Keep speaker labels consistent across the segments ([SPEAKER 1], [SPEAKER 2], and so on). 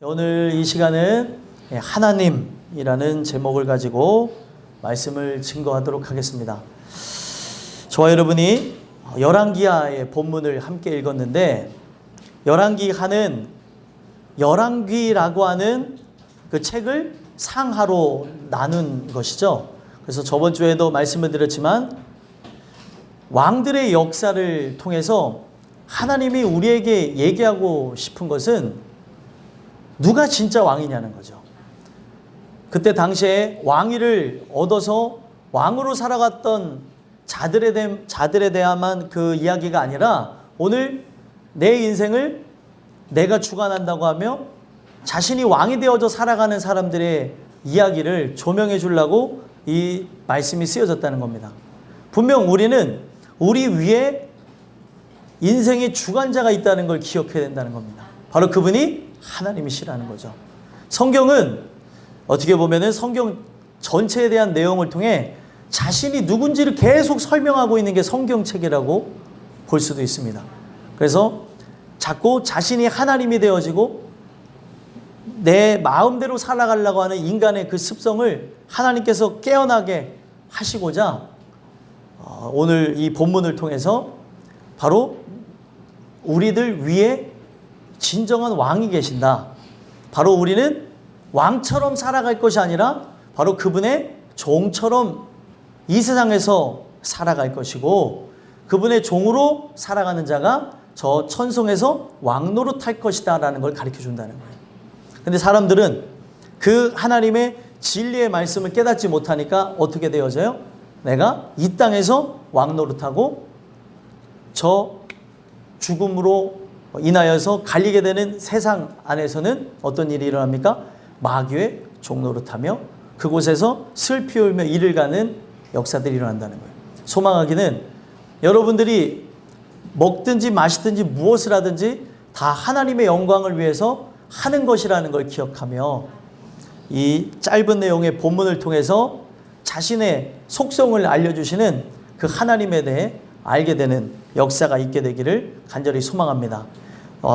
[SPEAKER 1] 오늘 이 시간은 하나님이라는 제목을 가지고 말씀을 증거하도록 하겠습니다. 저와 여러분이 열왕기하의 본문을 함께 읽었는데, 열왕기하는 열왕기라고 하는 그 책을 상하로 나눈 것이죠. 그래서 저번 주에도 말씀을 드렸지만, 왕들의 역사를 통해서 하나님이 우리에게 얘기하고 싶은 것은 누가 진짜 왕이냐는 거죠. 그때 당시에 왕위를 얻어서 왕으로 살아갔던 자들에 대한 그 이야기가 아니라, 오늘 내 인생을 내가 주관한다고 하며 자신이 왕이 되어져 살아가는 사람들의 이야기를 조명해 주려고 이 말씀이 쓰여졌다는 겁니다. 분명 우리는 우리 위에 인생의 주관자가 있다는 걸 기억해야 된다는 겁니다. 바로 그분이 하나님이시라는 거죠. 성경은 어떻게 보면은 성경 전체에 대한 내용을 통해 자신이 누군지를 계속 설명하고 있는 게 성경책이라고 볼 수도 있습니다. 그래서 자꾸 자신이 하나님이 되어지고 내 마음대로 살아가려고 하는 인간의 그 습성을 하나님께서 깨어나게 하시고자 오늘 이 본문을 통해서 바로 우리들 위에 진정한 왕이 계신다. 바로 우리는 왕처럼 살아갈 것이 아니라 바로 그분의 종처럼 이 세상에서 살아갈 것이고, 그분의 종으로 살아가는 자가 저 천성에서 왕노릇할 것이다 라는 걸 가르쳐 준다는 거예요. 근데 사람들은 그 하나님의 진리의 말씀을 깨닫지 못하니까 어떻게 되어져요? 내가 이 땅에서 왕노릇하고 저 죽음으로 인하여서 갈리게 되는 세상 안에서는 어떤 일이 일어납니까? 마귀의 종노릇하며 그곳에서 슬피 울며 이를 가는 역사들이 일어난다는 거예요. 소망하기는 여러분들이 먹든지 마시든지 무엇을 하든지 다 하나님의 영광을 위해서 하는 것이라는 걸 기억하며 이 짧은 내용의 본문을 통해서 자신의 속성을 알려주시는 그 하나님에 대해 알게 되는 역사가 있게 되기를 간절히 소망합니다.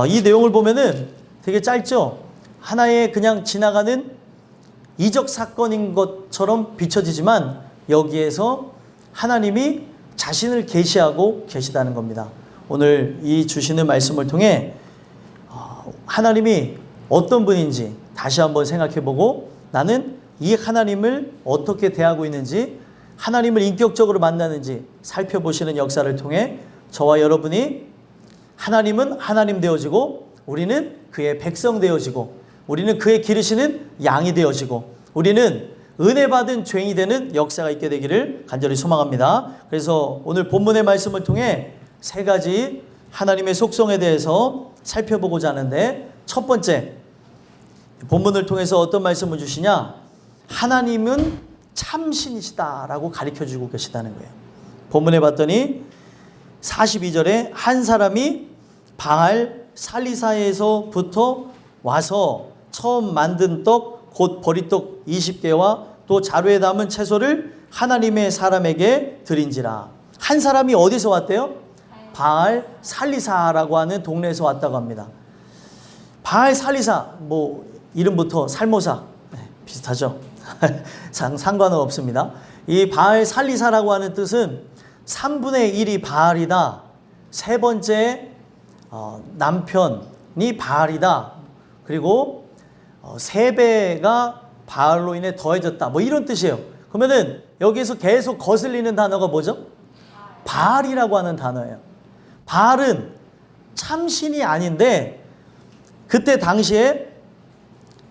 [SPEAKER 1] 이 내용을 보면은 되게 짧죠? 하나의 그냥 지나가는 이적 사건인 것처럼 비춰지지만 여기에서 하나님이 자신을 계시하고 계시다는 겁니다. 오늘 이 주시는 말씀을 통해 하나님이 어떤 분인지 다시 한번 생각해보고, 나는 이 하나님을 어떻게 대하고 있는지, 하나님을 인격적으로 만나는지 살펴보시는 역사를 통해 저와 여러분이 하나님은 하나님 되어지고, 우리는 그의 백성 되어지고, 우리는 그의 기르시는 양이 되어지고, 우리는 은혜 받은 죄인이 되는 역사가 있게 되기를 간절히 소망합니다. 그래서 오늘 본문의 말씀을 통해 세 가지 하나님의 속성에 대해서 살펴보고자 하는데, 첫 번째, 본문을 통해서 어떤 말씀을 주시냐? 하나님은 참신이시다라고 가르쳐주고 계시다는 거예요. 본문에 봤더니 42절에 한 사람이 바알 살리사에서부터 와서 처음 만든 떡 곧 보리떡 20개와 또 자루에 담은 채소를 하나님의 사람에게 드린지라. 한 사람이 어디서 왔대요? 바알 살리사라고 하는 동네에서 왔다고 합니다. 바알 살리사, 뭐 이름부터 살모사 비슷하죠? 상관은 없습니다. 이 바알 살리사라고 하는 뜻은 3분의 1이 바알이다, 세 번째 남편이 바알이다, 그리고 3배가 바알로 인해 더해졌다, 뭐 이런 뜻이에요. 그러면은 여기에서 계속 거슬리는 단어가 뭐죠? 바알이라고 하는 단어예요. 바알은 참신이 아닌데, 그때 당시에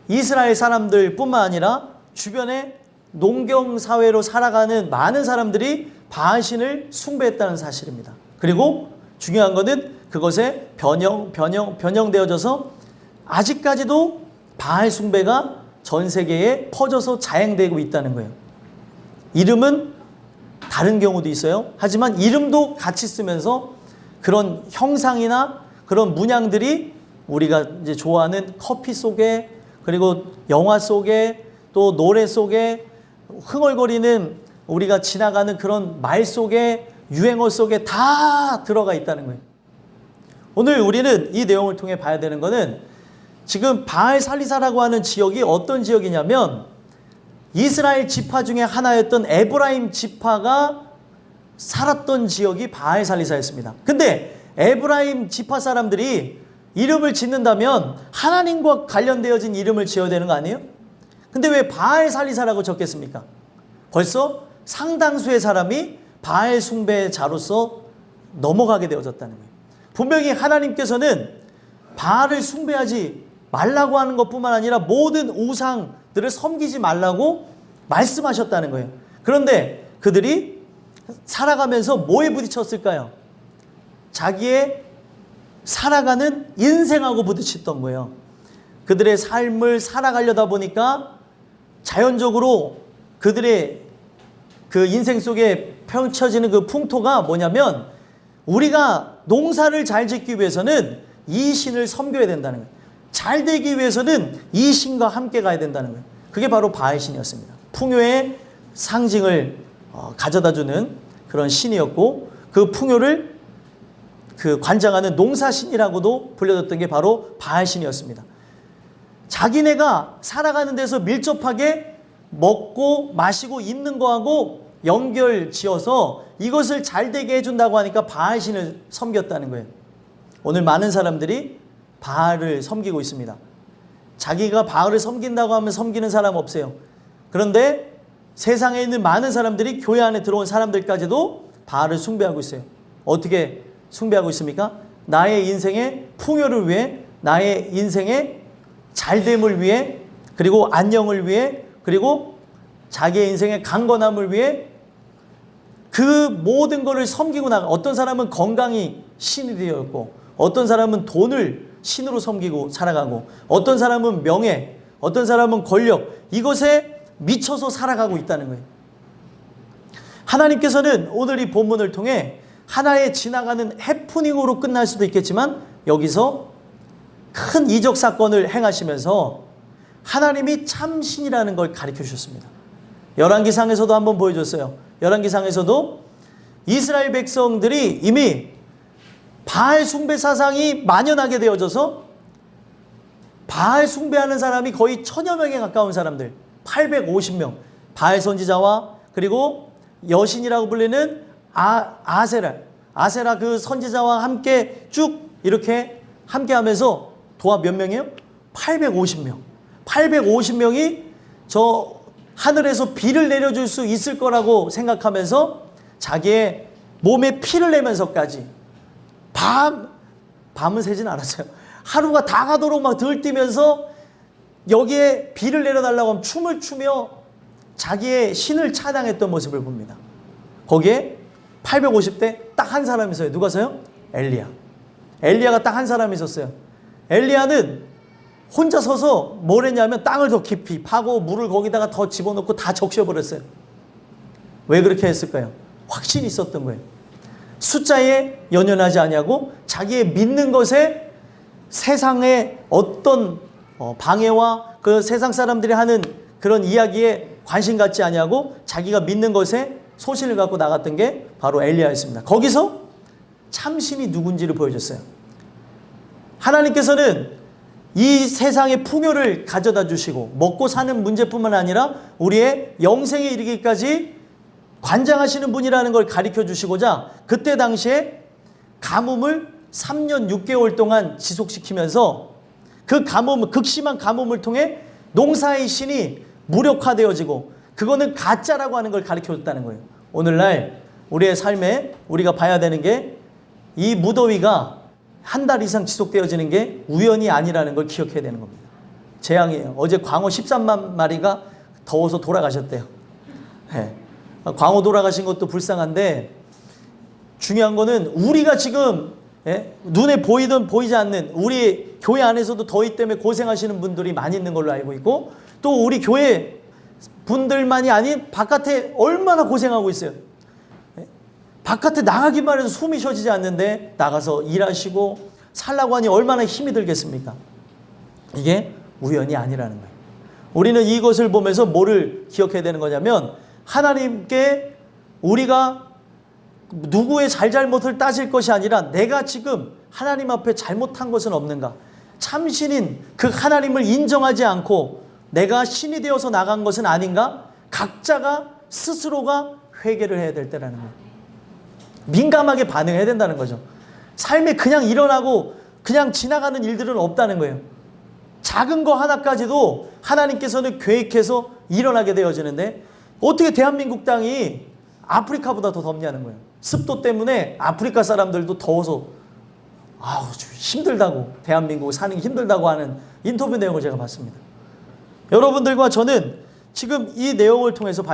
[SPEAKER 1] 이스라엘 사람들 뿐만 아니라 주변에 농경사회로 살아가는 많은 사람들이 바알신을 숭배했다는 사실입니다. 그리고 중요한 것은 그것에 변형되어져서 아직까지도 바알 숭배가 전 세계에 퍼져서 자행되고 있다는 거예요. 이름은 다른 경우도 있어요. 하지만 이름도 같이 쓰면서 그런 형상이나 그런 문양들이 우리가 이제 좋아하는 커피 속에, 그리고 영화 속에, 또 노래 속에, 흥얼거리는 우리가 지나가는 그런 말 속에, 유행어 속에 다 들어가 있다는 거예요. 오늘 우리는 이 내용을 통해 봐야 되는 것은 지금 바알살리사라고 하는 지역이 어떤 지역이냐면 이스라엘 지파 중에 하나였던 에브라임 지파가 살았던 지역이 바알살리사였습니다. 근데 에브라임 지파 사람들이 이름을 짓는다면 하나님과 관련되어진 이름을 지어야 되는 거 아니에요? 근데 왜 바알살리사라고 적겠습니까? 벌써 상당수의 사람이 바알 숭배자로서 넘어가게 되어졌다는 거예요. 분명히 하나님께서는 바알을 숭배하지 말라고 하는 것뿐만 아니라 모든 우상들을 섬기지 말라고 말씀하셨다는 거예요. 그런데 그들이 살아가면서 뭐에 부딪혔을까요? 자기의 살아가는 인생하고 부딪혔던 거예요. 그들의 삶을 살아가려다 보니까 자연적으로 그들의 그 인생 속에 펼쳐지는 그 풍토가 뭐냐면 우리가 농사를 잘 짓기 위해서는 이 신을 섬겨야 된다는 거예요. 잘 되기 위해서는 이 신과 함께 가야 된다는 거예요. 그게 바로 바알 신이었습니다. 풍요의 상징을 가져다주는 그런 신이었고 그 풍요를 그 관장하는 농사신이라고도 불려졌던 게 바로 바알 신이었습니다. 자기네가 살아가는 데서 밀접하게 먹고 마시고 입는 거하고 연결 지어서 이것을 잘 되게 해준다고 하니까 바알 신을 섬겼다는 거예요. 오늘 많은 사람들이 바알을 섬기고 있습니다. 자기가 바알을 섬긴다고 하면 섬기는 사람 없어요. 그런데 세상에 있는 많은 사람들이 교회 안에 들어온 사람들까지도 바알을 숭배하고 있어요. 어떻게 숭배하고 있습니까? 나의 인생의 풍요를 위해, 나의 인생의 잘됨을 위해, 그리고 안녕을 위해, 그리고 자기의 인생의 강건함을 위해 그 모든 것을 섬기고 나가. 어떤 사람은 건강이 신이 되었고, 어떤 사람은 돈을 신으로 섬기고 살아가고, 어떤 사람은 명예, 어떤 사람은 권력, 이것에 미쳐서 살아가고 있다는 거예요. 하나님께서는 오늘 이 본문을 통해 하나의 지나가는 해프닝으로 끝날 수도 있겠지만 여기서 큰 이적 사건을 행하시면서 하나님이 참신이라는 걸 가르쳐 주셨습니다. 열왕기상에서도 한번 보여줬어요. 열왕기상에서도 이스라엘 백성들이 이미 바알 숭배 사상이 만연하게 되어져서 바알 숭배하는 사람이 거의 1000여 명에 가까운 사람들, 850명, 바알 선지자와 그리고 여신이라고 불리는 아세라 그 선지자와 함께 쭉 이렇게 함께 하면서 도합 몇 명이에요? 850명. 850명이 저 하늘에서 비를 내려줄 수 있을 거라고 생각하면서 자기의 몸에 피를 내면서까지 밤은 새진 않았어요. 하루가 다 가도록 막 들뛰면서 여기에 비를 내려달라고 하면 춤을 추며 자기의 신을 찬양했던 모습을 봅니다. 거기에 850대 딱 한 사람이 있어요. 누가 서요? 엘리야. 엘리야가 딱 한 사람이 있었어요. 엘리야는 혼자 서서 뭘 했냐면 땅을 더 깊이 파고 물을 거기다가 더 집어넣고 다 적셔버렸어요. 왜 그렇게 했을까요? 확신이 있었던 거예요. 숫자에 연연하지 아니하고 자기의 믿는 것에 세상의 어떤 방해와 그 세상 사람들이 하는 그런 이야기에 관심 갖지 아니하고 자기가 믿는 것에 소신을 갖고 나갔던 게 바로 엘리야였습니다. 거기서 참신이 누군지를 보여줬어요. 하나님께서는 이 세상의 풍요를 가져다 주시고 먹고 사는 문제뿐만 아니라 우리의 영생에 이르기까지 관장하시는 분이라는 걸 가르쳐 주시고자 그때 당시에 가뭄을 3년 6개월 동안 지속시키면서 그 가뭄, 극심한 가뭄을 통해 농사의 신이 무력화되어지고 그거는 가짜라고 하는 걸 가르쳐 줬다는 거예요. 오늘날 우리의 삶에 우리가 봐야 되는 게 이 무더위가 한 달 이상 지속되어지는 게 우연이 아니라는 걸 기억해야 되는 겁니다. 재앙이에요. 어제 광어 13만 마리가 더워서 돌아가셨대요. 네. 광어 돌아가신 것도 불쌍한데 중요한 거는 우리가 지금 눈에 보이든 보이지 않는 우리 교회 안에서도 더위 때문에 고생하시는 분들이 많이 있는 걸로 알고 있고 또 우리 교회 분들만이 아닌 바깥에 얼마나 고생하고 있어요. 바깥에 나가기만 해도 숨이 쉬어지지 않는데 나가서 일하시고 살라고 하니 얼마나 힘이 들겠습니까? 이게 우연이 아니라는 거예요. 우리는 이것을 보면서 뭐를 기억해야 되는 거냐면 하나님께 우리가 누구의 잘잘못을 따질 것이 아니라 내가 지금 하나님 앞에 잘못한 것은 없는가? 참신인 그 하나님을 인정하지 않고 내가 신이 되어서 나간 것은 아닌가? 각자가 스스로가 회개를 해야 될 때라는 거예요. 민감하게 반응해야 된다는 거죠. 삶에 그냥 일어나고 그냥 지나가는 일들은 없다는 거예요. 작은 거 하나까지도 하나님께서는 계획해서 일어나게 되어지는데 어떻게 대한민국 땅이 아프리카보다 더 덥냐는 거예요. 습도 때문에 아프리카 사람들도 더워서 아우 힘들다고, 대한민국 사는 게 힘들다고 하는 인터뷰 내용을 제가 봤습니다. 여러분들과 저는 지금 이 내용을 통해서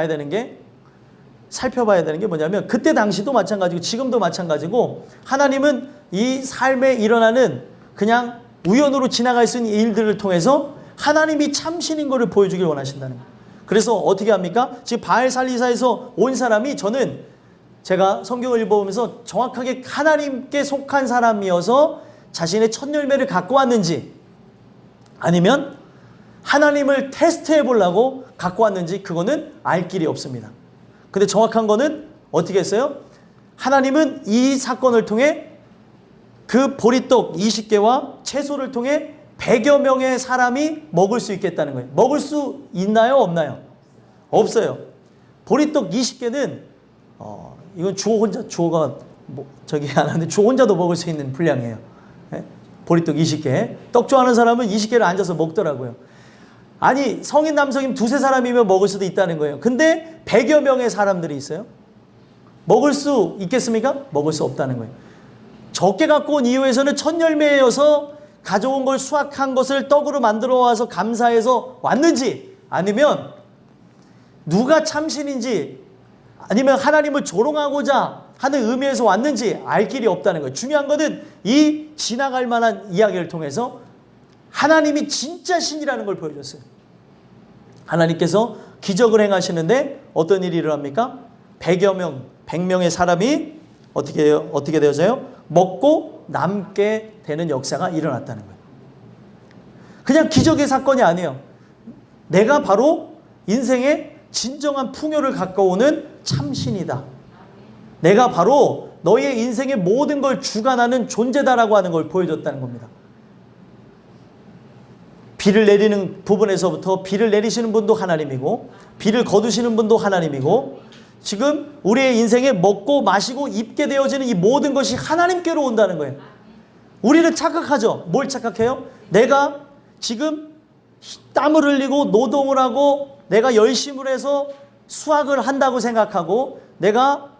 [SPEAKER 1] 살펴봐야 되는 게 뭐냐면, 그때 당시도 마찬가지고 지금도 마찬가지고 하나님은 이 삶에 일어나는 그냥 우연으로 지나갈 수 있는 일들을 통해서 하나님이 참신인 것을 보여주길 원하신다는 거예요. 그래서 어떻게 합니까? 지금 바알살리사에서 온 사람이, 저는 제가 성경을 읽어보면서 정확하게 하나님께 속한 사람이어서 자신의 첫 열매를 갖고 왔는지, 아니면 하나님을 테스트해 보려고 갖고 왔는지, 그거는 알 길이 없습니다. 근데 정확한 거는 어떻게 했어요? 하나님은 이 사건을 통해 그 보리떡 20개와 채소를 통해 100여 명의 사람이 먹을 수 있겠다는 거예요. 먹을 수 있나요? 없나요? 없어요. 보리떡 20개는 이건 주호가 안 하는데 주호 혼자도 먹을 수 있는 분량이에요. 네? 보리떡 20개. 떡 좋아하는 사람은 20개를 앉아서 먹더라고요. 아니, 성인 남성이면 두세 사람이면 먹을 수도 있다는 거예요. 근데 100여 명의 사람들이 있어요. 먹을 수 있겠습니까? 먹을 수 없다는 거예요. 적게 갖고 온 이유에서는 첫 열매여서 가져온 걸 수확한 것을 떡으로 만들어 와서 감사해서 왔는지, 아니면 누가 참신인지, 아니면 하나님을 조롱하고자 하는 의미에서 왔는지 알 길이 없다는 거예요. 중요한 것은 이 지나갈 만한 이야기를 통해서 하나님이 진짜 신이라는 걸 보여줬어요. 하나님께서 기적을 행하시는데 어떤 일이 일어납니까? 100명의 사람이 어떻게 되어져요? 먹고 남게 되는 역사가 일어났다는 거예요. 그냥 기적의 사건이 아니에요. 내가 바로 인생의 진정한 풍요를 가까우는 참신이다. 내가 바로 너의 인생의 모든 걸 주관하는 존재다라고 하는 걸 보여줬다는 겁니다. 비를 내리는 부분에서부터 비를 내리시는 분도 하나님이고, 비를 거두시는 분도 하나님이고, 지금 우리의 인생에 먹고 마시고 입게 되어지는 이 모든 것이 하나님께로 온다는 거예요. 우리는 착각하죠. 뭘 착각해요? 내가 지금 땀을 흘리고 노동을 하고 내가 열심을 해서 수학을 한다고 생각하고 내가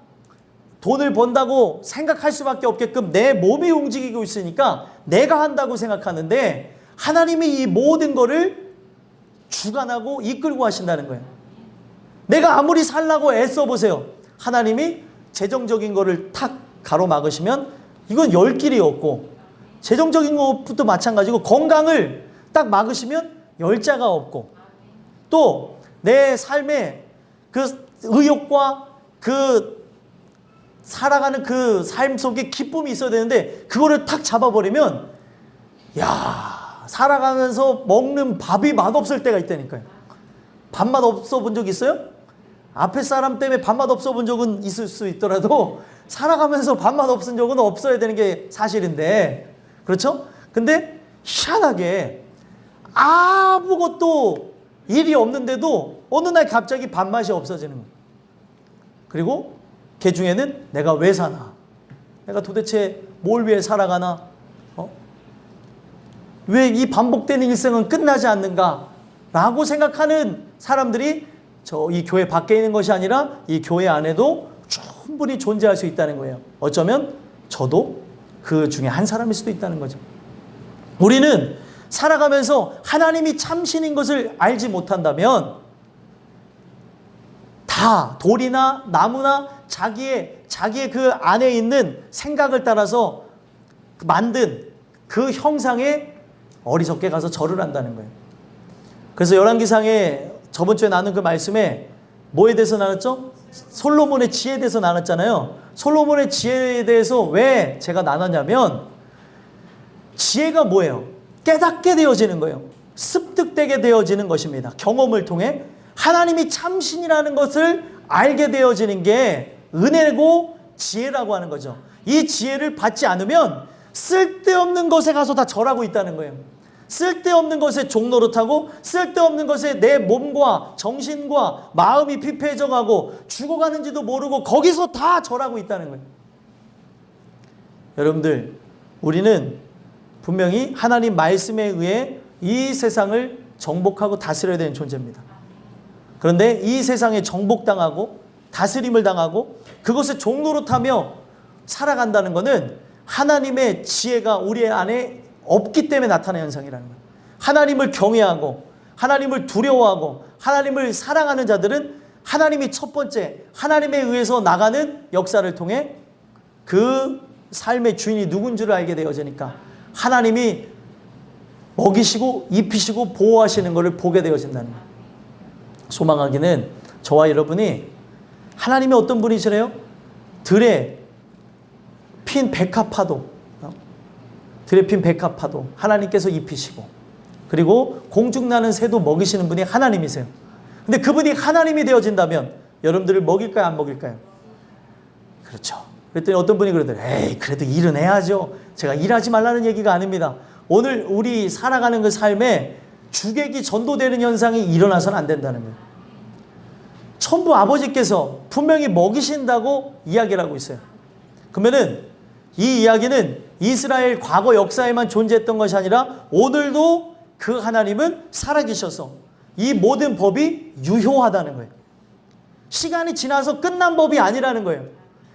[SPEAKER 1] 돈을 번다고 생각할 수밖에 없게끔 내 몸이 움직이고 있으니까 내가 한다고 생각하는데, 하나님이 이 모든 거를 주관하고 이끌고 하신다는 거예요. 내가 아무리 살라고 애써 보세요. 하나님이 재정적인 거를 탁 가로막으시면 이건 열 길이 없고, 재정적인 것부터 마찬가지고 건강을 딱 막으시면 열자가 없고, 또 내 삶의 그 의욕과 그 살아가는 그 삶 속에 기쁨이 있어야 되는데 그거를 탁 잡아버리면, 야, 살아가면서 먹는 밥이 맛없을 때가 있다니까요. 밥맛 없어 본 적 있어요? 앞에 사람 때문에 밥맛 없어 본 적은 있을 수 있더라도 살아가면서 밥맛 없은 적은 없어야 되는 게 사실인데, 그렇죠? 근데 희한하게 아무것도 일이 없는데도 어느 날 갑자기 밥맛이 없어지는 거예요. 그리고 그 중에는 내가 왜 사나? 내가 도대체 뭘 위해 살아가나? 왜 이 반복되는 일생은 끝나지 않는가? 라고 생각하는 사람들이 이 교회 밖에 있는 것이 아니라 이 교회 안에도 충분히 존재할 수 있다는 거예요. 어쩌면 저도 그 중에 한 사람일 수도 있다는 거죠. 우리는 살아가면서 하나님이 참신인 것을 알지 못한다면 다 돌이나 나무나 자기의 그 안에 있는 생각을 따라서 만든 그 형상에 어리석게 가서 절을 한다는 거예요. 그래서 열왕기상에 저번 주에 나눈 그 말씀에 뭐에 대해서 나눴죠? 솔로몬의 지혜에 대해서 나눴잖아요. 솔로몬의 지혜에 대해서 왜 제가 나눴냐면, 지혜가 뭐예요? 깨닫게 되어지는 거예요. 습득되게 되어지는 것입니다. 경험을 통해 하나님이 참신이라는 것을 알게 되어지는 게 은혜고 지혜라고 하는 거죠. 이 지혜를 받지 않으면 쓸데없는 것에 가서 다 절하고 있다는 거예요. 쓸데없는 것에 종노릇하고 쓸데없는 것에 내 몸과 정신과 마음이 피폐해져가고 죽어가는지도 모르고 거기서 다 절하고 있다는 거예요. 여러분들, 우리는 분명히 하나님 말씀에 의해 이 세상을 정복하고 다스려야 되는 존재입니다. 그런데 이 세상에 정복당하고 다스림을 당하고 그것에 종노릇하며 살아간다는 것은 하나님의 지혜가 우리 안에 없기 때문에 나타나는 현상이라는 거예요. 하나님을 경외하고 하나님을 두려워하고 하나님을 사랑하는 자들은 하나님이 첫 번째 하나님에 의해서 나가는 역사를 통해 그 삶의 주인이 누군 줄 알게 되어지니까 하나님이 먹이시고 입히시고 보호하시는 것을 보게 되어진다는 거예요. 소망하기는 저와 여러분이 하나님이 어떤 분이시래요? 들에 핀 백합화도, 들에 핀 백합화도 하나님께서 입히시고 그리고 공중나는 새도 먹이시는 분이 하나님이세요. 근데 그분이 하나님이 되어진다면 여러분들을 먹일까요? 안 먹일까요? 그렇죠. 그랬더니 어떤 분이 그러더래요. 에이, 그래도 일은 해야죠. 제가 일하지 말라는 얘기가 아닙니다. 오늘 우리 살아가는 그 삶에 주객이 전도되는 현상이 일어나서는 안 된다는 거예요. 천부 아버지께서 분명히 먹이신다고 이야기를 하고 있어요. 그러면은 이 이야기는 이스라엘 과거 역사에만 존재했던 것이 아니라 오늘도 그 하나님은 살아계셔서 이 모든 법이 유효하다는 거예요. 시간이 지나서 끝난 법이 아니라는 거예요.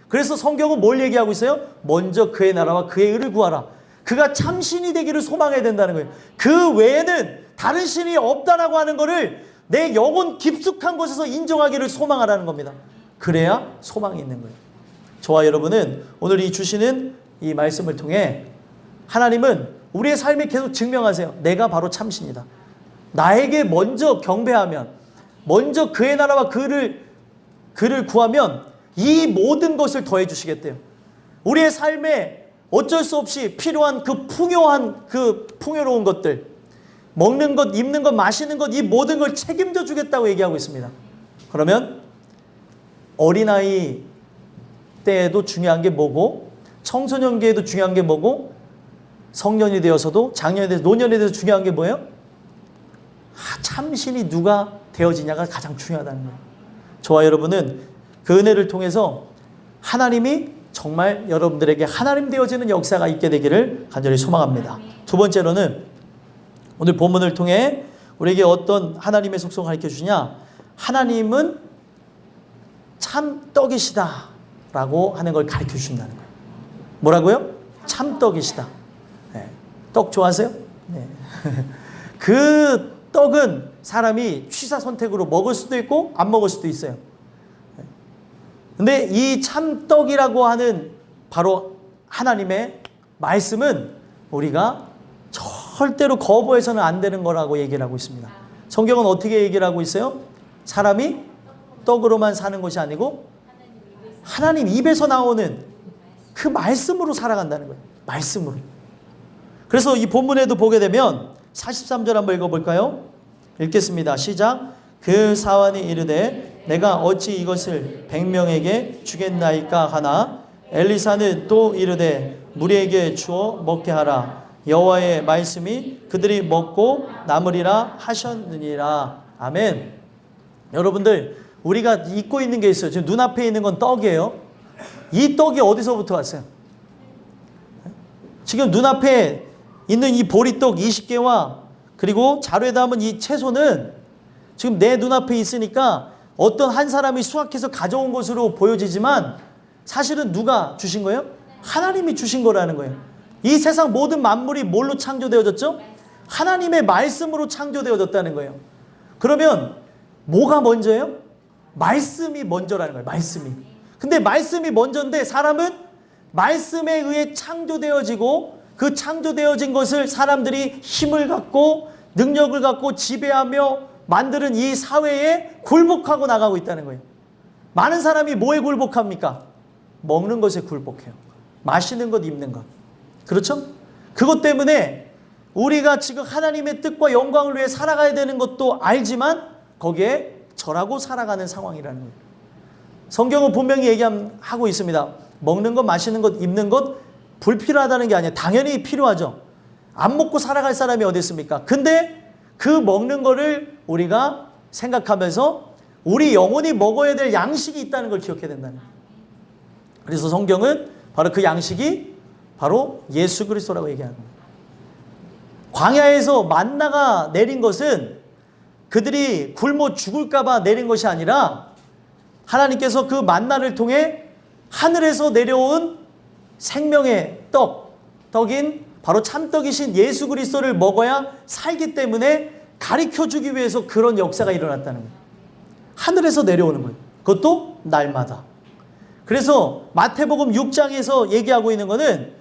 [SPEAKER 1] 그래서 성경은 뭘 얘기하고 있어요? 먼저 그의 나라와 그의 의를 구하라. 그가 참신이 되기를 소망해야 된다는 거예요. 그 외에는 다른 신이 없다라고 하는 것을 내 영혼 깊숙한 곳에서 인정하기를 소망하라는 겁니다. 그래야 소망이 있는 거예요. 저와 여러분은 오늘 이 주시는 이 말씀을 통해 하나님은 우리의 삶에 계속 증명하세요. 내가 바로 참신이다. 나에게 먼저 경배하면, 먼저 그의 나라와 그를 구하면 이 모든 것을 더해 주시겠대요. 우리의 삶에 어쩔 수 없이 필요한 그 풍요로운 것들, 먹는 것, 입는 것, 마시는 것, 이 모든 걸 책임져 주겠다고 얘기하고 있습니다. 그러면 어린아이 때에도 중요한 게 뭐고, 청소년기에도 중요한 게 뭐고, 성년이 되어서도, 장년이 되어서, 노년이 되어서 중요한 게 뭐예요? 참신이 누가 되어지냐가 가장 중요하다는 거예요. 저와 여러분은 그 은혜를 통해서 하나님이 정말 여러분들에게 하나님 되어지는 역사가 있게 되기를 간절히 소망합니다. 두 번째로는 오늘 본문을 통해 우리에게 어떤 하나님의 속성을 가르쳐 주시냐? 하나님은 참떡이시다 라고 하는 걸 가르쳐 주신다는 거예요. 뭐라고요? 참떡이시다. 네. 떡 좋아하세요? 네. 그 떡은 사람이 취사 선택으로 먹을 수도 있고 안 먹을 수도 있어요. 근데 이 참떡이라고 하는 바로 하나님의 말씀은 우리가 절대로 거부해서는 안 되는 거라고 얘기를 하고 있습니다. 성경은 어떻게 얘기를 하고 있어요? 사람이 떡으로만 사는 것이 아니고 하나님 입에서 나오는 그 말씀으로 살아간다는 거예요. 말씀으로. 그래서 이 본문에도 보게 되면 43절 한번 읽어볼까요? 읽겠습니다. 시작. 그 사환이 이르되 내가 어찌 이것을 100명에게 주겠나이까 하나 엘리사는 또 이르되 무리에게 주어 먹게 하라. 여호와의 말씀이 그들이 먹고 남으리라 하셨느니라. 아멘. 여러분들, 우리가 잊고 있는 게 있어요. 지금 눈앞에 있는 건 떡이에요. 이 떡이 어디서부터 왔어요? 지금 눈앞에 있는 이 보리떡 20개와 그리고 자루에 담은 이 채소는 지금 내 눈앞에 있으니까 어떤 한 사람이 수확해서 가져온 것으로 보여지지만 사실은 누가 주신 거예요? 하나님이 주신 거라는 거예요. 이 세상 모든 만물이 뭘로 창조되어졌죠? 하나님의 말씀으로 창조되어졌다는 거예요. 그러면 뭐가 먼저예요? 말씀이 먼저라는 거예요. 말씀이. 근데 말씀이 먼저인데 사람은 말씀에 의해 창조되어지고 그 창조되어진 것을 사람들이 힘을 갖고 능력을 갖고 지배하며 만드는 이 사회에 굴복하고 나가고 있다는 거예요. 많은 사람이 뭐에 굴복합니까? 먹는 것에 굴복해요. 마시는 것, 입는 것. 그렇죠? 그것 때문에 우리가 지금 하나님의 뜻과 영광을 위해 살아가야 되는 것도 알지만 거기에 절하고 살아가는 상황이라는 거예요. 성경은 분명히 얘기하고 있습니다. 먹는 것, 마시는 것, 입는 것 불필요하다는 게 아니에요. 당연히 필요하죠. 안 먹고 살아갈 사람이 어디 있습니까? 근데 그 먹는 거를 우리가 생각하면서 우리 영혼이 먹어야 될 양식이 있다는 걸 기억해야 된다는 거예요. 그래서 성경은 바로 그 양식이 바로 예수 그리스도라고 얘기하는 거예요. 광야에서 만나가 내린 것은 그들이 굶어 죽을까 봐 내린 것이 아니라 하나님께서 그 만나를 통해 하늘에서 내려온 생명의 떡인 바로 참떡이신 예수 그리스도를 먹어야 살기 때문에 가르쳐주기 위해서 그런 역사가 일어났다는 거예요. 하늘에서 내려오는 거예요. 그것도 날마다. 그래서 마태복음 6장에서 얘기하고 있는 거는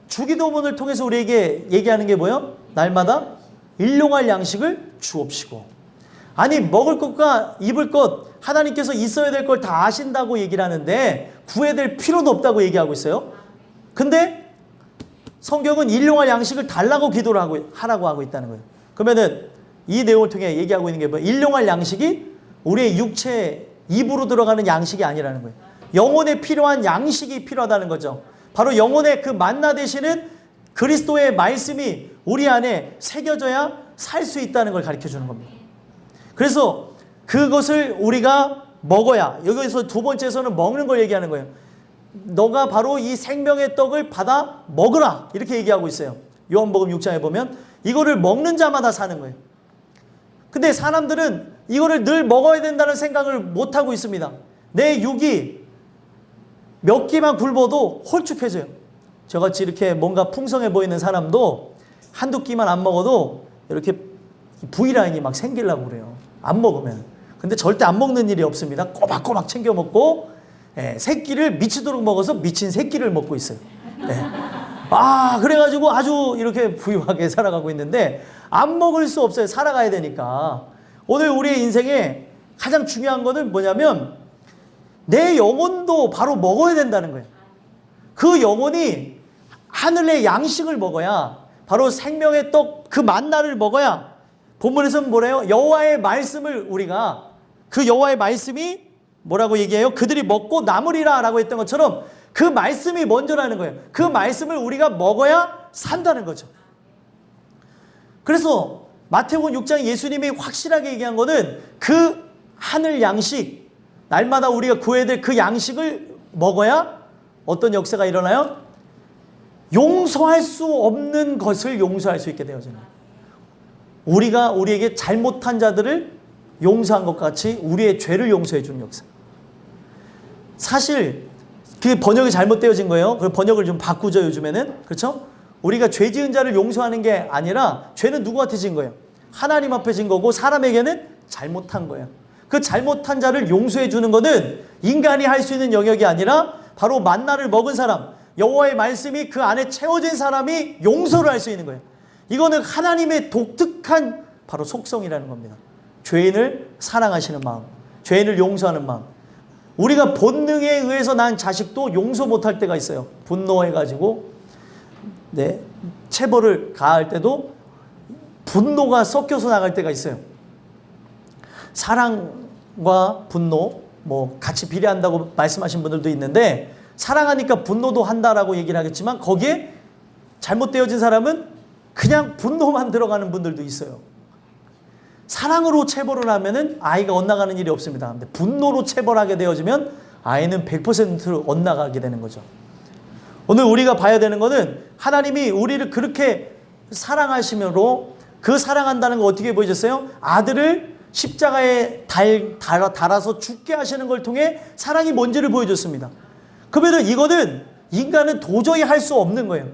[SPEAKER 1] 주기도문을 통해서 우리에게 얘기하는 게 뭐예요? 날마다 일용할 양식을 주옵시고. 아니 먹을 것과 입을 것 하나님께서 있어야 될 걸 다 아신다고 얘기를 하는데 구해야 될 필요도 없다고 얘기하고 있어요. 근데 성경은 일용할 양식을 달라고 기도를 하라고 하고 있다는 거예요. 그러면은 이 내용을 통해 얘기하고 있는 게 뭐예요? 일용할 양식이 우리의 육체 입으로 들어가는 양식이 아니라는 거예요. 영혼에 필요한 양식이 필요하다는 거죠. 바로 영혼의 그 만나 되시는 그리스도의 말씀이 우리 안에 새겨져야 살 수 있다는 걸 가르쳐 주는 겁니다. 그래서 그것을 우리가 먹어야, 여기서 두 번째에서는 먹는 걸 얘기하는 거예요. 너가 바로 이 생명의 떡을 받아 먹으라 이렇게 얘기하고 있어요. 요한복음 6장에 보면 이거를 먹는 자마다 사는 거예요. 근데 사람들은 이거를 늘 먹어야 된다는 생각을 못하고 있습니다. 내 육이 몇 끼만 굶어도 홀쭉해져요. 저같이 이렇게 뭔가 풍성해 보이는 사람도 한두 끼만 안 먹어도 이렇게 V라인이 막 생기려고 그래요. 안 먹으면. 근데 절대 안 먹는 일이 없습니다. 꼬박꼬박 챙겨 먹고 새끼를 미치도록 먹어서 미친 새끼를 먹고 있어요. 그래가지고 아주 이렇게 부유하게 살아가고 있는데 안 먹을 수 없어요. 살아가야 되니까. 오늘 우리의 인생에 가장 중요한 거는 뭐냐면 내 영혼도 바로 먹어야 된다는 거예요. 그 영혼이 하늘의 양식을 먹어야 바로 생명의 떡 그 만나를 먹어야 본문에서는 뭐래요? 여호와의 말씀을 우리가 그 여호와의 말씀이 뭐라고 얘기해요? 그들이 먹고 남으리라 라고 했던 것처럼 그 말씀이 먼저라는 거예요. 그 말씀을 우리가 먹어야 산다는 거죠. 그래서 마태복음 6장 예수님이 확실하게 얘기한 거는 그 하늘 양식, 날마다 우리가 구해야 될 그 양식을 먹어야 어떤 역사가 일어나요? 용서할 수 없는 것을 용서할 수 있게 되어집니다. 우리가 우리에게 잘못한 자들을 용서한 것 같이 우리의 죄를 용서해 주는 역사. 사실 그 번역이 잘못되어진 거예요. 그 번역을 좀 바꾸죠, 요즘에는. 그렇죠? 우리가 죄 지은 자를 용서하는 게 아니라 죄는 누구한테 진 거예요? 하나님 앞에 진 거고 사람에게는 잘못한 거예요. 그 잘못한 자를 용서해 주는 것은 인간이 할 수 있는 영역이 아니라 바로 만나를 먹은 사람, 여호와의 말씀이 그 안에 채워진 사람이 용서를 할 수 있는 거예요. 이거는 하나님의 독특한 바로 속성이라는 겁니다. 죄인을 사랑하시는 마음, 죄인을 용서하는 마음. 우리가 본능에 의해서 난 자식도 용서 못할 때가 있어요. 분노해가지고 체벌을 가할 때도 분노가 섞여서 나갈 때가 있어요. 사랑과 분노 같이 비례한다고 말씀하신 분들도 있는데 사랑하니까 분노도 한다라고 얘기를 하겠지만 거기에 잘못되어진 사람은 그냥 분노만 들어가는 분들도 있어요. 사랑으로 체벌을 하면은 아이가 엇나가는 일이 없습니다. 근데 분노로 체벌하게 되어지면 아이는 100% 엇나가게 되는 거죠. 오늘 우리가 봐야 되는 것은 하나님이 우리를 그렇게 사랑하시므로 그 사랑한다는 거 어떻게 보여줬어요? 아들을 십자가에 달아서 죽게 하시는 걸 통해 사랑이 뭔지를 보여줬습니다. 그러면 이거는 인간은 도저히 할 수 없는 거예요.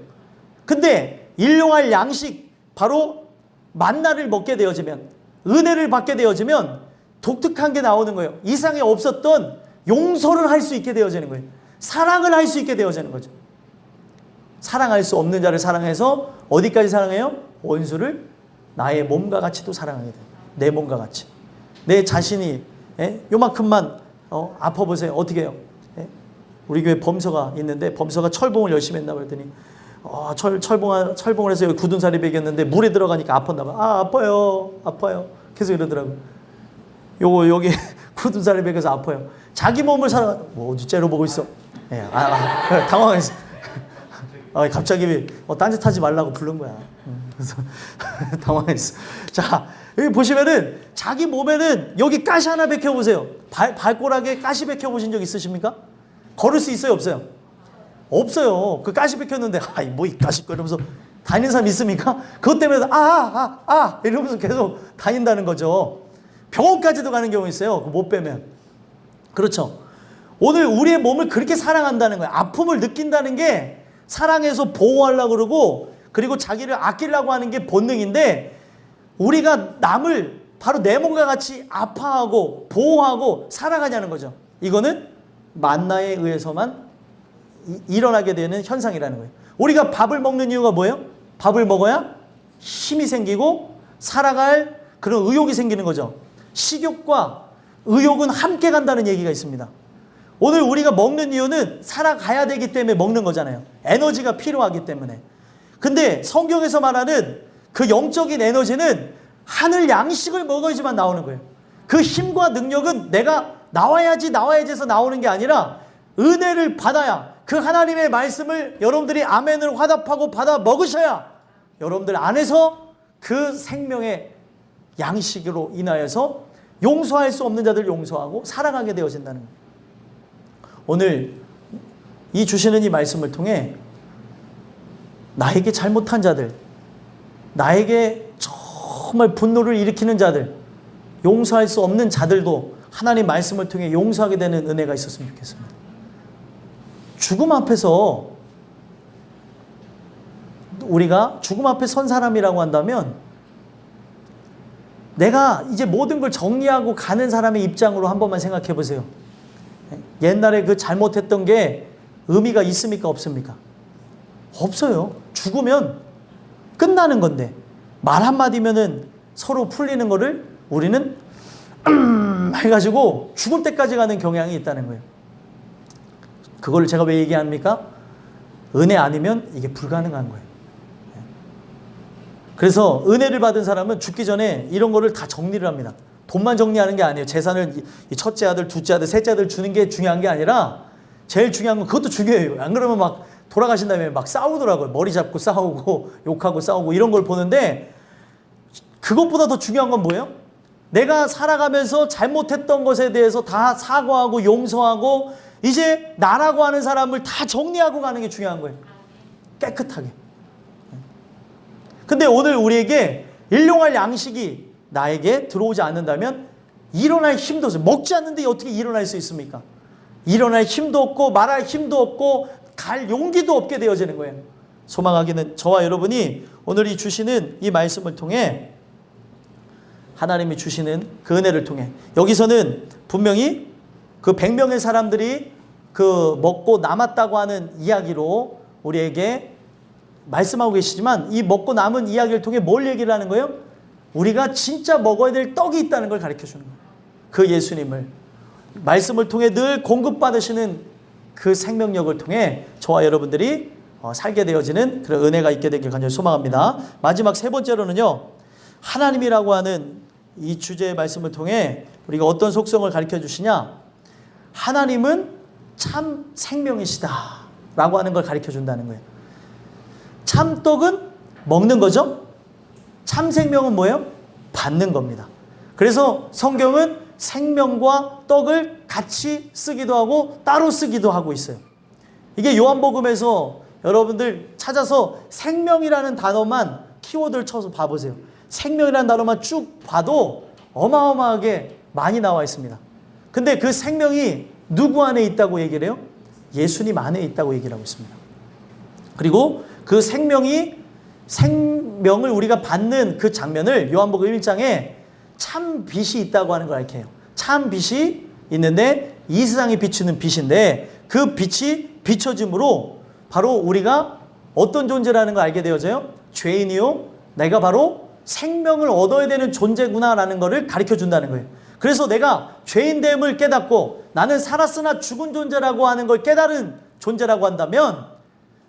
[SPEAKER 1] 근데 일용할 양식, 바로 만나를 먹게 되어지면, 은혜를 받게 되어지면 독특한 게 나오는 거예요. 이상에 없었던 용서를 할 수 있게 되어지는 거예요. 사랑을 할 수 있게 되어지는 거죠. 사랑할 수 없는 자를 사랑해서 어디까지 사랑해요? 원수를 나의 몸과 같이도 사랑하게 돼요. 내 몸과 같이. 내 자신이 요만큼만 아파 보세요. 어떻게 해요? 우리 교회 범서가 있는데 범서가 철봉을 열심히 했나 그랬더니 철봉을 해서 여기 굳은 살이 베겼는데 물에 들어가니까 아팠나 봐. 아파요. 계속 이러더라고. 여기 굳은 살이 베겨서 아파요. 자기 몸을 어디 째려 보고 있어. 당황했어. 갑자기 딴짓하지 말라고 부른 거야. 그래서 당황했어. 자, 여기 보시면은 자기 몸에는 여기 가시 하나 베껴보세요. 발가락에 가시 베껴보신 적 있으십니까? 걸을 수 있어요, 없어요? 없어요. 그 가시 베꼈는데 뭐 이 가시 이러면서 다니는 사람 있습니까? 그것 때문에 이러면서 계속 다닌다는 거죠. 병원까지도 가는 경우 있어요. 못 빼면. 그렇죠. 오늘 우리의 몸을 그렇게 사랑한다는 거예요. 아픔을 느낀다는 게 사랑해서 보호하려고 그러고, 그리고 자기를 아끼려고 하는 게 본능인데, 우리가 남을 바로 내 몸과 같이 아파하고 보호하고 사랑하냐는 거죠. 이거는 만나에 의해서만 일어나게 되는 현상이라는 거예요. 우리가 밥을 먹는 이유가 뭐예요? 밥을 먹어야 힘이 생기고 살아갈 그런 의욕이 생기는 거죠. 식욕과 의욕은 함께 간다는 얘기가 있습니다. 오늘 우리가 먹는 이유는 살아가야 되기 때문에 먹는 거잖아요. 에너지가 필요하기 때문에. 근데 성경에서 말하는 그 영적인 에너지는 하늘 양식을 먹어야지만 나오는 거예요. 그 힘과 능력은 내가 나와야지 해서 나오는 게 아니라 은혜를 받아야, 그 하나님의 말씀을 여러분들이 아멘을 화답하고 받아 먹으셔야 여러분들 안에서 그 생명의 양식으로 인하여서 용서할 수 없는 자들 용서하고 사랑하게 되어진다는 거예요. 오늘 이 주시는 이 말씀을 통해 나에게 잘못한 자들, 나에게 정말 분노를 일으키는 자들, 용서할 수 없는 자들도 하나님 말씀을 통해 용서하게 되는 은혜가 있었으면 좋겠습니다. 죽음 앞에서, 우리가 죽음 앞에 선 사람이라고 한다면 내가 이제 모든 걸 정리하고 가는 사람의 입장으로 한 번만 생각해 보세요. 옛날에 그 잘못했던 게 의미가 있습니까? 없습니까? 없어요. 죽으면 끝나는 건데, 말 한마디면은 서로 풀리는 거를 우리는 해가지고 죽을 때까지 가는 경향이 있다는 거예요. 그걸 제가 왜 얘기합니까? 은혜 아니면 이게 불가능한 거예요. 그래서 은혜를 받은 사람은 죽기 전에 이런 거를 다 정리를 합니다. 돈만 정리하는 게 아니에요. 재산을 첫째 아들, 둘째 아들, 셋째 아들 주는 게 중요한 게 아니라, 제일 중요한 건 그것도 중요해요. 안 그러면 막 돌아가신 다음에 막 싸우더라고요. 머리 잡고 싸우고 욕하고 싸우고 이런 걸 보는데, 그것보다 더 중요한 건 뭐예요? 내가 살아가면서 잘못했던 것에 대해서 다 사과하고 용서하고 이제 나라고 하는 사람을 다 정리하고 가는 게 중요한 거예요. 깨끗하게. 근데 오늘 우리에게 일용할 양식이 나에게 들어오지 않는다면 일어날 힘도 없어요. 먹지 않는데 어떻게 일어날 수 있습니까? 일어날 힘도 없고 말할 힘도 없고 갈 용기도 없게 되어지는 거예요. 소망하기는 저와 여러분이 오늘 이 주시는 이 말씀을 통해, 하나님이 주시는 그 은혜를 통해, 여기서는 분명히 그 100명의 사람들이 그 먹고 남았다고 하는 이야기로 우리에게 말씀하고 계시지만, 이 먹고 남은 이야기를 통해 뭘 얘기를 하는 거예요? 우리가 진짜 먹어야 될 떡이 있다는 걸 가르쳐 주는 거예요. 그 예수님을 말씀을 통해 늘 공급받으시는 그 생명력을 통해 저와 여러분들이 살게 되어지는 그런 은혜가 있게 되길 간절히 소망합니다. 마지막 세 번째로는요, 하나님이라고 하는 이 주제의 말씀을 통해 우리가 어떤 속성을 가르쳐 주시냐, 하나님은 참 생명이시다 라고 하는 걸 가르쳐 준다는 거예요. 참떡은 먹는 거죠. 참 생명은 뭐예요? 받는 겁니다. 그래서 성경은 생명과 떡을 같이 쓰기도 하고 따로 쓰기도 하고 있어요. 이게 요한복음에서 여러분들 찾아서 생명이라는 단어만 키워드를 쳐서 봐보세요. 생명이라는 단어만 쭉 봐도 어마어마하게 많이 나와 있습니다. 근데 그 생명이 누구 안에 있다고 얘기를 해요? 예수님 안에 있다고 얘기를 하고 있습니다. 그리고 그 생명을 우리가 받는 그 장면을 요한복음 1장에 참 빛이 있다고 하는 걸 알게 해요. 참 빛이 있는데 이 세상에 비추는 빛인데, 그 빛이 비춰짐으로 바로 우리가 어떤 존재라는 걸 알게 되어져요. 죄인이요, 내가 바로 생명을 얻어야 되는 존재구나라는 것을 가르쳐 준다는 거예요. 그래서 내가 죄인됨을 깨닫고 나는 살았으나 죽은 존재라고 하는 걸 깨달은 존재라고 한다면,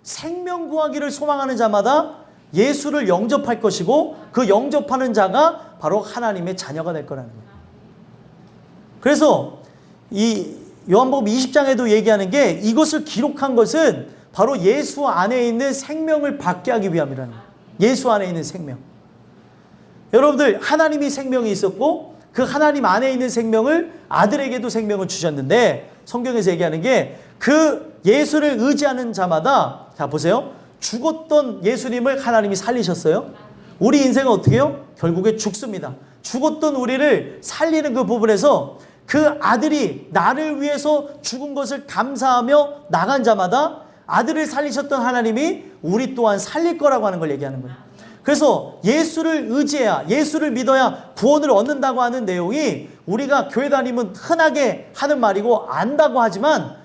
[SPEAKER 1] 생명 구하기를 소망하는 자마다 예수를 영접할 것이고, 그 영접하는 자가 바로 하나님의 자녀가 될 거라는 거예요. 그래서 이 요한복음 20장에도 얘기하는 게, 이것을 기록한 것은 바로 예수 안에 있는 생명을 받게 하기 위함이라는 거예요. 예수 안에 있는 생명. 여러분들, 하나님이 생명이 있었고 그 하나님 안에 있는 생명을 아들에게도 생명을 주셨는데, 성경에서 얘기하는 게 그 예수를 의지하는 자마다, 자 보세요, 죽었던 예수님을 하나님이 살리셨어요. 우리 인생은 어떻게 해요? 결국에 죽습니다. 죽었던 우리를 살리는 그 부분에서 그 아들이 나를 위해서 죽은 것을 감사하며 나간 자마다 아들을 살리셨던 하나님이 우리 또한 살릴 거라고 하는 걸 얘기하는 거예요. 그래서 예수를 의지해야, 예수를 믿어야 구원을 얻는다고 하는 내용이, 우리가 교회 다니면 흔하게 하는 말이고 안다고 하지만,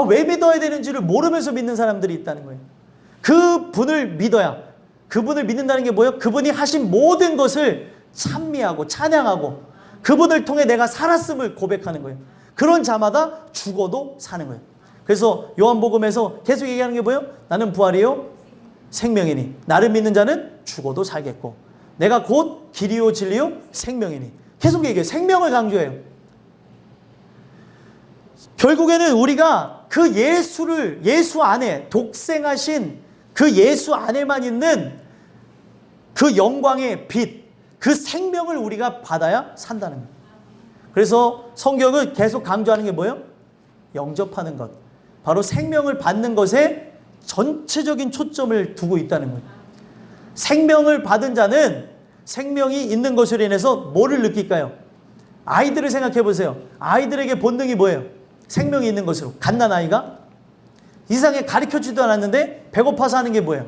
[SPEAKER 1] 왜 믿어야 되는지를 모르면서 믿는 사람들이 있다는 거예요. 그분을 믿어야, 그분을 믿는다는 게 뭐예요? 그분이 하신 모든 것을 찬미하고 찬양하고 그분을 통해 내가 살았음을 고백하는 거예요. 그런 자마다 죽어도 사는 거예요. 그래서 요한복음에서 계속 얘기하는 게 뭐예요? 나는 부활이요 생명이니 나를 믿는 자는 죽어도 살겠고 내가 곧 길이요 진리요 생명이니. 계속 얘기해요. 생명을 강조해요. 결국에는 우리가 그 예수 안에, 독생하신 그 예수 안에만 있는 그 영광의 빛, 그 생명을 우리가 받아야 산다는 거예요. 그래서 성경은 계속 강조하는 게 뭐예요? 영접하는 것. 바로 생명을 받는 것에 전체적인 초점을 두고 있다는 거예요. 생명을 받은 자는 생명이 있는 것으로 인해서 뭐를 느낄까요? 아이들을 생각해 보세요. 아이들에게 본능이 뭐예요? 생명이 있는 것으로. 갓난아이가 이상하게 가르쳐주지도 않았는데 배고파서 하는 게 뭐예요?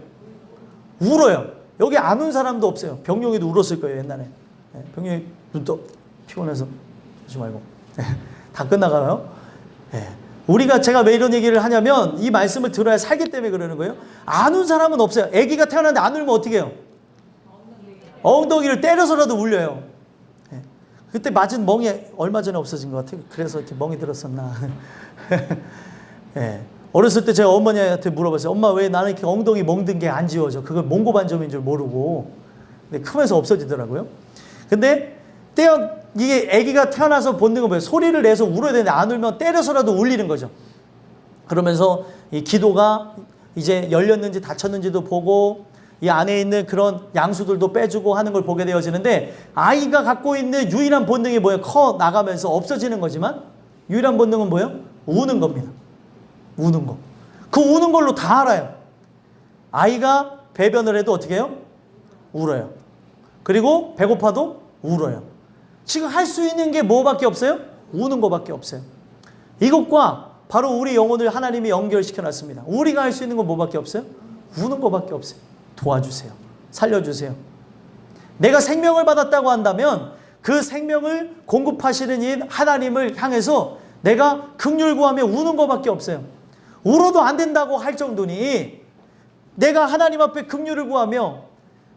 [SPEAKER 1] 울어요. 여기 안 운 사람도 없어요. 병용이도 울었을 거예요, 옛날에. 병용이 눈도 피곤해서 하지 말고. 다 끝나가요. 우리가, 제가 왜 이런 얘기를 하냐면 이 말씀을 들어야 살기 때문에 그러는 거예요. 안 운 사람은 없어요. 아기가 태어났는데 안 울면 어떻게 해요? 엉덩이를 때려서라도 울려요. 그때 맞은 멍이 얼마 전에 없어진 것 같아요. 그래서 이렇게 멍이 들었었나. 어렸을 때 제가 어머니한테 물어봤어요. 엄마, 왜 나는 이렇게 엉덩이 멍든 게 안 지워져? 그걸 몽고반점인 줄 모르고. 근데 크면서 없어지더라고요. 근데 이게 아기가 태어나서 본능은 뭐예요? 소리를 내서 울어야 되는데 안 울면 때려서라도 울리는 거죠. 그러면서 이 기도가 이제 열렸는지 닫혔는지도 보고 이 안에 있는 그런 양수들도 빼주고 하는 걸 보게 되어지는데, 아이가 갖고 있는 유일한 본능이 뭐예요? 커 나가면서 없어지는 거지만 유일한 본능은 뭐예요? 우는 겁니다. 우는 거. 그 우는 걸로 다 알아요. 아이가 배변을 해도 어떻게 해요? 울어요. 그리고 배고파도 울어요. 지금 할 수 있는 게 뭐밖에 없어요? 우는 거밖에 없어요. 이것과 바로 우리 영혼을 하나님이 연결시켜 놨습니다. 우리가 할 수 있는 건 뭐밖에 없어요? 우는 거밖에 없어요. 도와주세요. 살려주세요. 내가 생명을 받았다고 한다면 그 생명을 공급하시는 이 하나님을 향해서 내가 긍휼 구하며 우는 것밖에 없어요. 울어도 안 된다고 할 정도니, 내가 하나님 앞에 긍휼을 구하며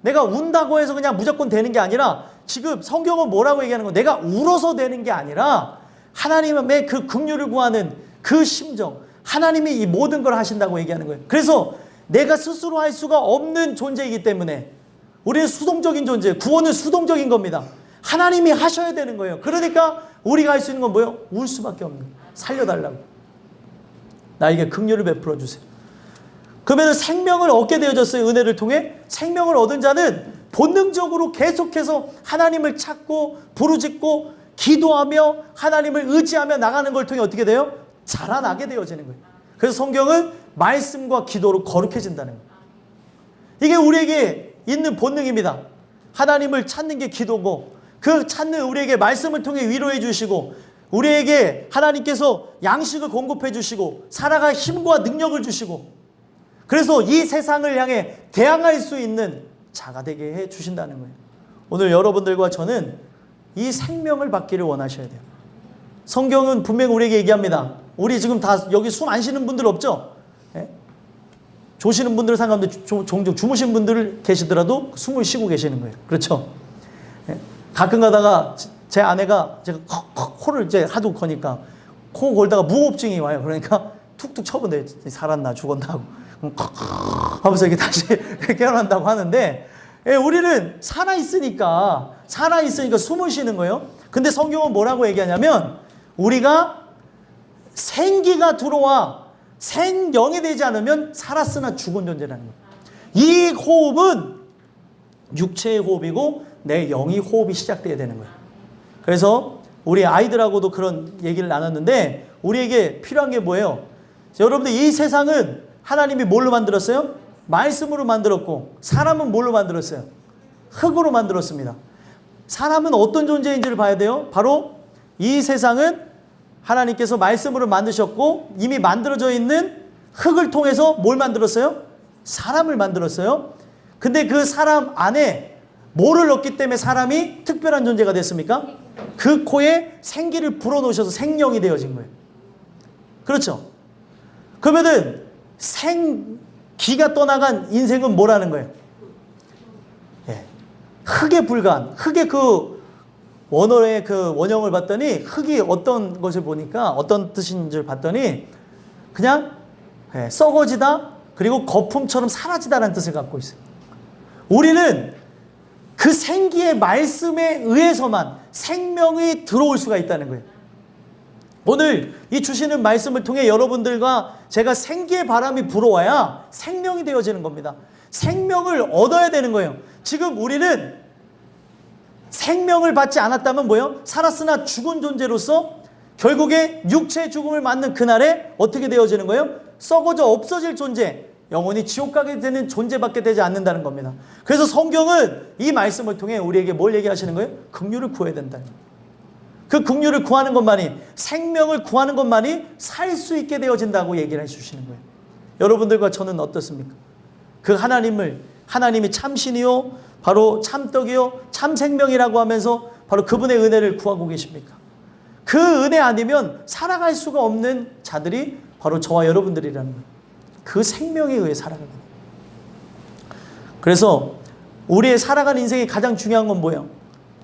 [SPEAKER 1] 내가 운다고 해서 그냥 무조건 되는 게 아니라, 지금 성경은 뭐라고 얘기하는 거예요? 내가 울어서 되는 게 아니라 하나님의 그 긍휼을 구하는 그 심정, 하나님이 이 모든 걸 하신다고 얘기하는 거예요. 그래서 내가 스스로 할 수가 없는 존재이기 때문에 우리는 수동적인 존재예요. 구원은 수동적인 겁니다. 하나님이 하셔야 되는 거예요. 그러니까 우리가 할 수 있는 건 뭐예요? 울 수밖에 없는 거예요. 살려달라고. 나에게 긍휼을 베풀어 주세요. 그러면 생명을 얻게 되어졌어요. 은혜를 통해. 생명을 얻은 자는 본능적으로 계속해서 하나님을 찾고 부르짖고 기도하며 하나님을 의지하며 나가는 걸 통해 어떻게 돼요? 자라나게 되어지는 거예요. 그래서 성경은 말씀과 기도로 거룩해진다는 거예요. 이게 우리에게 있는 본능입니다. 하나님을 찾는 게 기도고, 그 찾는 우리에게 말씀을 통해 위로해 주시고, 우리에게 하나님께서 양식을 공급해 주시고, 살아갈 힘과 능력을 주시고, 그래서 이 세상을 향해 대항할 수 있는 자가 되게 해 주신다는 거예요. 오늘 여러분들과 저는 이 생명을 받기를 원하셔야 돼요. 성경은 분명히 우리에게 얘기합니다. 우리 지금 다 여기 숨 안 쉬는 분들 없죠? 조시는 분들은 상관없는데 종종 주무신 분들 계시더라도 숨을 쉬고 계시는 거예요. 그렇죠? 가끔 가다가 제 아내가 제가 코를 이제 하도 거니까 코 골다가 무호흡증이 와요. 그러니까 툭툭 쳐본대요. 살았나 죽었나 하고 하면서 이렇게 다시 깨어난다고 하는데, 우리는 살아있으니까 숨을 쉬는 거예요. 근데 성경은 뭐라고 얘기하냐면, 우리가 생기가 들어와 생령이 되지 않으면 살았으나 죽은 존재라는 거예요. 이 호흡은 육체의 호흡이고 내 영의 호흡이 시작돼야 되는 거예요. 그래서 우리 아이들하고도 그런 얘기를 나눴는데 우리에게 필요한 게 뭐예요? 여러분들 이 세상은 하나님이 뭘로 만들었어요? 말씀으로 만들었고 사람은 뭘로 만들었어요? 흙으로 만들었습니다. 사람은 어떤 존재인지를 봐야 돼요. 바로 이 세상은 하나님께서 말씀으로 만드셨고 이미 만들어져 있는 흙을 통해서 뭘 만들었어요? 사람을 만들었어요. 근데 그 사람 안에 뭐를 넣기 때문에 사람이 특별한 존재가 됐습니까? 그 코에 생기를 불어넣으셔서 생명이 되어진 거예요. 그렇죠? 그러면은 기가 떠나간 인생은 뭐라는 거예요? 예. 흙에 불과한, 흙의 그 원어의 그 원형을 봤더니 흙이 어떤 것을 보니까 어떤 뜻인지를 봤더니 그냥 썩어지다 그리고 거품처럼 사라지다라는 뜻을 갖고 있어요. 우리는 그 생기의 말씀에 의해서만 생명이 들어올 수가 있다는 거예요. 오늘 이 주시는 말씀을 통해 여러분들과 제가 생기의 바람이 불어와야 생명이 되어지는 겁니다. 생명을 얻어야 되는 거예요. 지금 우리는 생명을 받지 않았다면 뭐예요? 살았으나 죽은 존재로서 결국에 육체의 죽음을 맞는 그날에 어떻게 되어지는 거예요? 썩어져 없어질 존재, 영원히 지옥 가게 되는 존재밖에 되지 않는다는 겁니다. 그래서 성경은 이 말씀을 통해 우리에게 뭘 얘기하시는 거예요? 긍휼을 구해야 된다는 거예요. 그 긍휼을 구하는 것만이, 생명을 구하는 것만이 살 수 있게 되어진다고 얘기를 해주시는 거예요. 여러분들과 저는 어떻습니까? 그 하나님이 참신이요 바로 참떡이요 참생명이라고 하면서 바로 그분의 은혜를 구하고 계십니까? 그 은혜 아니면 살아갈 수가 없는 자들이 바로 저와 여러분들이라는 거예요. 그 생명에 의해 살아가는 거예요. 그래서 우리의 살아가는 인생이 가장 중요한 건 뭐예요?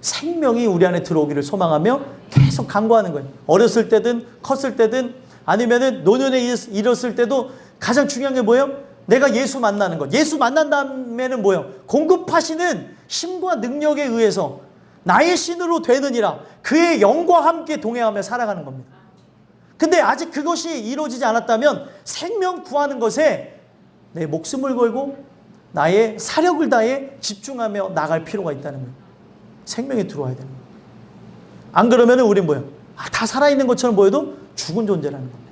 [SPEAKER 1] 생명이 우리 안에 들어오기를 소망하며 계속 간구하는 거예요. 어렸을 때든 컸을 때든 아니면은 노년에 이뤘을 때도 가장 중요한 게 뭐예요? 내가 예수 만나는 것. 예수 만난 다음에는 뭐예요? 공급하시는 힘과 능력에 의해서 나의 신으로 되느니라 그의 영과 함께 동행하며 살아가는 겁니다. 근데 아직 그것이 이루어지지 않았다면 생명 구하는 것에 내 목숨을 걸고 나의 사력을 다해 집중하며 나갈 필요가 있다는 거예요. 생명이 들어와야 되는 거예요. 안 그러면 우린 뭐예요? 다 살아있는 것처럼 보여도 죽은 존재라는 겁니다.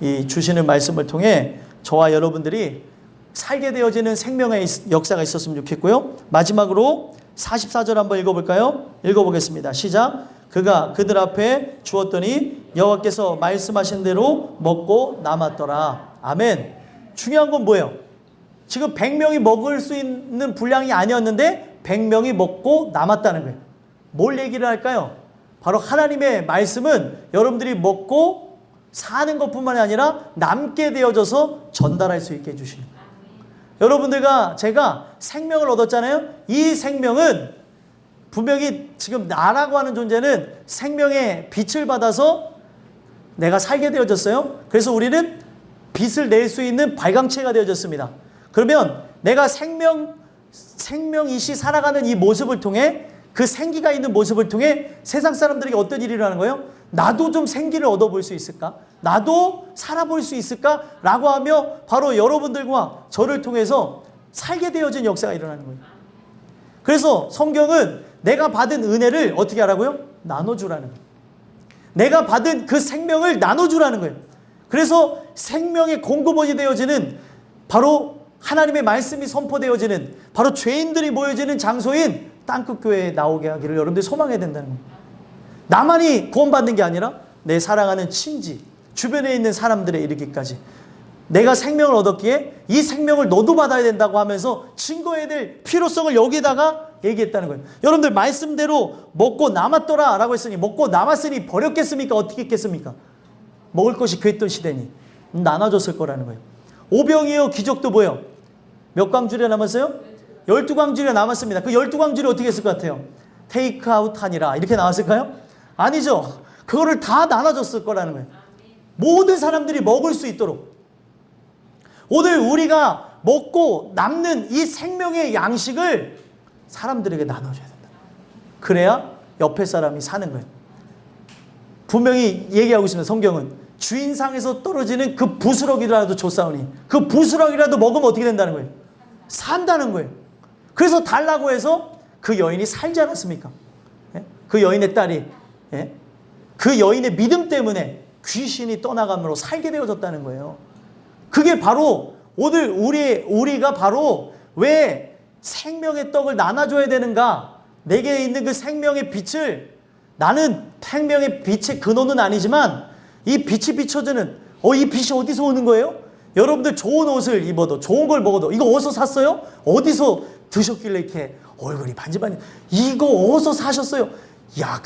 [SPEAKER 1] 이 주시는 말씀을 통해 저와 여러분들이 살게 되어지는 생명의 역사가 있었으면 좋겠고요. 마지막으로 44절 한번 읽어볼까요? 읽어보겠습니다. 시작. 그가 그들 앞에 주었더니 여호와께서 말씀하신 대로 먹고 남았더라. 아멘. 중요한 건 뭐예요? 지금 100명이 먹을 수 있는 분량이 아니었는데 100명이 먹고 남았다는 거예요. 뭘 얘기를 할까요? 바로 하나님의 말씀은 여러분들이 먹고 사는 것뿐만이 아니라 남게 되어져서 전달할 수 있게 해주시는 거예요. 여러분들과 제가 생명을 얻었잖아요. 이 생명은 분명히 지금 나라고 하는 존재는 생명의 빛을 받아서 내가 살게 되어졌어요. 그래서 우리는 빛을 낼 수 있는 발광체가 되어졌습니다. 그러면 내가 생명이시 살아가는 이 모습을 통해 그 생기가 있는 모습을 통해 세상 사람들에게 어떤 일을 하는 거예요? 나도 좀 생기를 얻어볼 수 있을까? 나도 살아볼 수 있을까? 라고 하며 바로 여러분들과 저를 통해서 살게 되어진 역사가 일어나는 거예요. 그래서 성경은 내가 받은 은혜를 어떻게 하라고요? 나눠주라는 거예요. 내가 받은 그 생명을 나눠주라는 거예요. 그래서 생명의 공급원이 되어지는 바로 하나님의 말씀이 선포되어지는 바로 죄인들이 모여지는 장소인 땅끝교회에 나오게 하기를 여러분들이 소망해야 된다는 겁니다. 나만이 구원받는 게 아니라 내 사랑하는 친지, 주변에 있는 사람들에 이르기까지 내가 생명을 얻었기에 이 생명을 너도 받아야 된다고 하면서 증거해야 될 필요성을 여기다가 얘기했다는 거예요. 여러분들 말씀대로 먹고 남았더라 라고 했으니 먹고 남았으니 버렸겠습니까? 어떻게 했겠습니까? 먹을 것이 그랬던 시대니 나눠줬을 거라는 거예요. 오병이어 기적도 뭐예요? 몇 광주리가 남았어요? 12광주리가 남았습니다. 그 12광주리 어떻게 했을 것 같아요? 테이크아웃 하니라 이렇게 나왔을까요? 아니죠. 그거를 다 나눠줬을 거라는 거예요. 모든 사람들이 먹을 수 있도록. 오늘 우리가 먹고 남는 이 생명의 양식을 사람들에게 나눠줘야 된다. 그래야 옆에 사람이 사는 거예요. 분명히 얘기하고 있습니다. 성경은 주인상에서 떨어지는 그 부스러기라도 줬사오니 그 부스러기라도 먹으면 어떻게 된다는 거예요? 산다는 거예요. 그래서 달라고 해서 그 여인이 살지 않았습니까? 예? 그 여인의 딸이 예? 그 여인의 믿음 때문에 귀신이 떠나감으로 살게 되어졌다는 거예요. 그게 바로 오늘 우리가 바로 왜 생명의 떡을 나눠줘야 되는가? 내게 있는 그 생명의 빛을 나는 생명의 빛의 근원은 아니지만 이 빛이 비춰주는 이 빛이 어디서 오는 거예요? 여러분들 좋은 옷을 입어도 좋은 걸 먹어도 이거 어디서 샀어요? 어디서 드셨길래 이렇게 얼굴이 반질반질 이거 어디서 사셨어요? 야,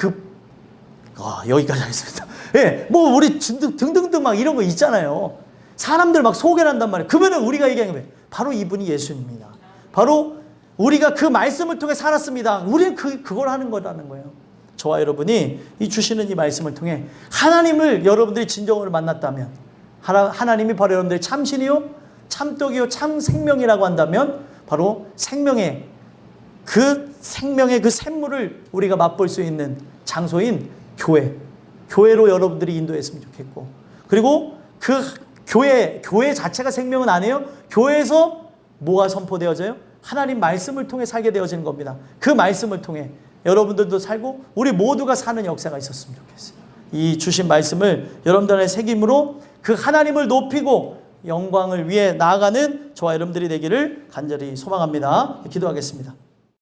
[SPEAKER 1] 여기까지 하겠습니다. 예, 뭐 우리 등등등 막 이런 거 있잖아요. 사람들 막 소개를 한단 말이에요. 그러면은 우리가 얘기하는 거예요. 바로 이분이 예수님입니다. 바로 우리가 그 말씀을 통해 살았습니다. 우리는 그걸 하는 거라는 거예요. 저와 여러분이 이 주시는 이 말씀을 통해 하나님을 여러분들이 진정으로 만났다면 하나님이 바로 여러분들의 참신이요 참떡이요 참 생명이라고 한다면 바로 생명의 그 샘물을 우리가 맛볼 수 있는 장소인 교회로 여러분들이 인도했으면 좋겠고, 그리고 그 교회 자체가 생명은 아니에요. 교회에서 뭐가 선포되어져요? 하나님 말씀을 통해 살게 되어지는 겁니다. 그 말씀을 통해 여러분들도 살고 우리 모두가 사는 역사가 있었으면 좋겠어요. 이 주신 말씀을 여러분들의 책임으로 그 하나님을 높이고 영광을 위해 나아가는 저와 여러분들이 되기를 간절히 소망합니다. 기도하겠습니다.